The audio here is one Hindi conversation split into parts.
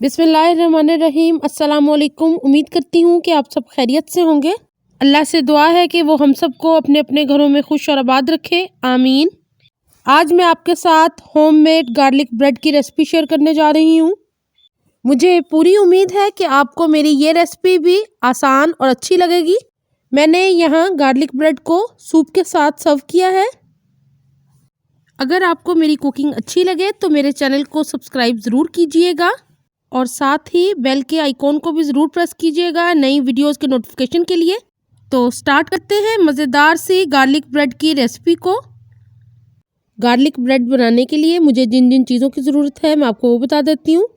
बिस्मिल्लाहिर्रहमानिर्रहीम। अस्सलामुअलैकुम। उम्मीद करती हूँ कि आप सब खैरियत से होंगे। अल्लाह से दुआ है कि वो हम सबको अपने अपने घरों में खुश और आबाद रखे, आमीन। आज मैं आपके साथ होममेड गार्लिक ब्रेड की रेसिपी शेयर करने जा रही हूँ। मुझे पूरी उम्मीद है कि आपको मेरी ये रेसिपी भी आसान और अच्छी लगेगी। मैंने यहाँ गार्लिक ब्रेड को सूप के साथ सर्व किया है। अगर आपको मेरी कुकिंग अच्छी लगे तो मेरे चैनल को सब्सक्राइब ज़रूर कीजिएगा और साथ ही बेल के आइकॉन को भी ज़रूर प्रेस कीजिएगा नई वीडियोस के नोटिफिकेशन के लिए। तो स्टार्ट करते हैं मज़ेदार सी गार्लिक ब्रेड की रेसिपी को। गार्लिक ब्रेड बनाने के लिए मुझे जिन जिन चीज़ों की ज़रूरत है मैं आपको वो बता देती हूँ।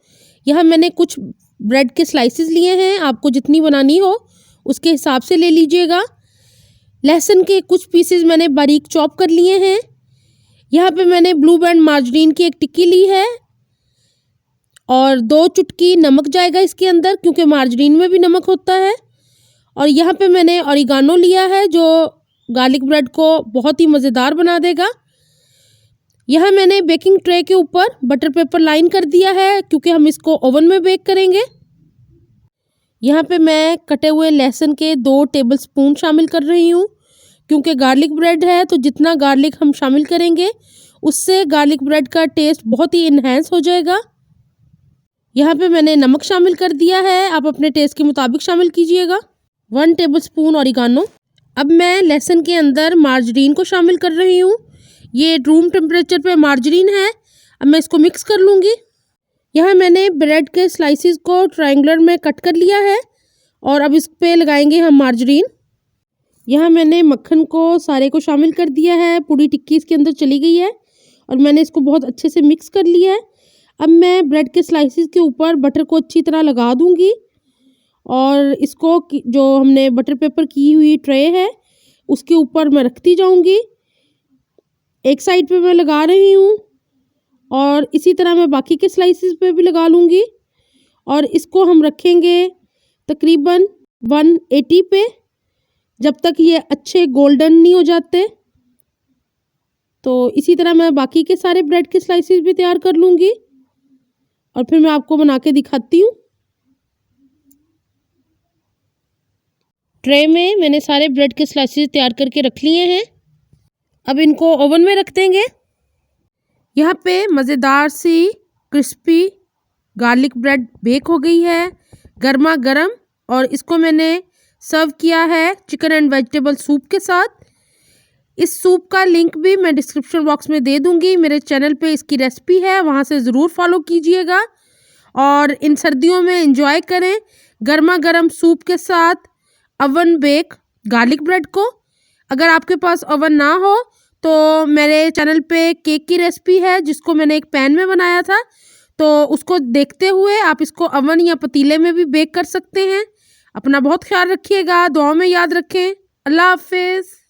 यहाँ मैंने कुछ ब्रेड के स्लाइसेस लिए हैं, आपको जितनी बनानी हो उसके हिसाब से ले लीजिएगा। लहसुन के कुछ पीसेस मैंने बारीक चॉप कर लिए हैं। यहाँ पे मैंने ब्लू बैंड मार्जरीन की एक टिक्की ली है और 2 चुटकी नमक जाएगा इसके अंदर, क्योंकि मार्जरीन में भी नमक होता है। और यहाँ पे मैंने ऑरिगानो लिया है जो गार्लिक ब्रेड को बहुत ही मज़ेदार बना देगा। यहाँ मैंने बेकिंग ट्रे के ऊपर बटर पेपर लाइन कर दिया है क्योंकि हम इसको ओवन में बेक करेंगे। यहाँ पे मैं कटे हुए लहसुन के 2 टेबलस्पून शामिल कर रही हूँ, क्योंकि गार्लिक ब्रेड है तो जितना गार्लिक हम शामिल करेंगे उससे गार्लिक ब्रेड का टेस्ट बहुत ही इन्हेंस हो जाएगा। यहाँ पे मैंने नमक शामिल कर दिया है, आप अपने टेस्ट के मुताबिक शामिल कीजिएगा। 1 टेबलस्पून ऑरिगानो। अब मैं लहसुन के अंदर मार्जरीन को शामिल कर रही हूँ। ये रूम टेम्परेचर पे मार्जरीन है। अब मैं इसको मिक्स कर लूँगी। यहाँ मैंने ब्रेड के स्लाइसिस को ट्रायंगुलर में कट कर लिया है और अब इस पे लगाएंगे हम मार्जरीन। यहाँ मैंने मक्खन को सारे को शामिल कर दिया है, पूरी टिक्की इसके अंदर चली गई है और मैंने इसको बहुत अच्छे से मिक्स कर लिया है। अब मैं ब्रेड के स्लाइसिस के ऊपर बटर को अच्छी तरह लगा दूंगी और इसको जो हमने बटर पेपर की हुई ट्रे है उसके ऊपर मैं रखती जाऊंगी। एक साइड पे मैं लगा रही हूँ और इसी तरह मैं बाकी के स्लाइसिस पे भी लगा लूँगी और इसको हम रखेंगे तकरीबन 180 पे, जब तक ये अच्छे गोल्डन नहीं हो जाते। तो इसी तरह मैं बाकी के सारे ब्रेड के स्लाइसिस भी तैयार कर लूँगी और फिर मैं आपको बना के दिखाती हूँ। ट्रे में मैंने सारे ब्रेड के स्लाइसेस तैयार करके रख लिए हैं। अब इनको ओवन में रख देंगे। यहाँ पे मज़ेदार सी क्रिस्पी गार्लिक ब्रेड बेक हो गई है गर्मा गर्म, और इसको मैंने सर्व किया है चिकन एंड वेजिटेबल सूप के साथ। इस सूप का लिंक भी मैं डिस्क्रिप्शन बॉक्स में दे दूँगी। मेरे चैनल पे इसकी रेसिपी है, वहाँ से ज़रूर फॉलो कीजिएगा और इन सर्दियों में एंजॉय करें गर्मा गर्म सूप के साथ ओवन बेक गार्लिक ब्रेड को। अगर आपके पास ओवन ना हो तो मेरे चैनल पे केक की रेसिपी है जिसको मैंने एक पैन में बनाया था, तो उसको देखते हुए आप इसको ओवन या पतीले में भी बेक कर सकते हैं। अपना बहुत ख्याल रखिएगा, दुआ में याद रखें। अल्लाह हाफिज़।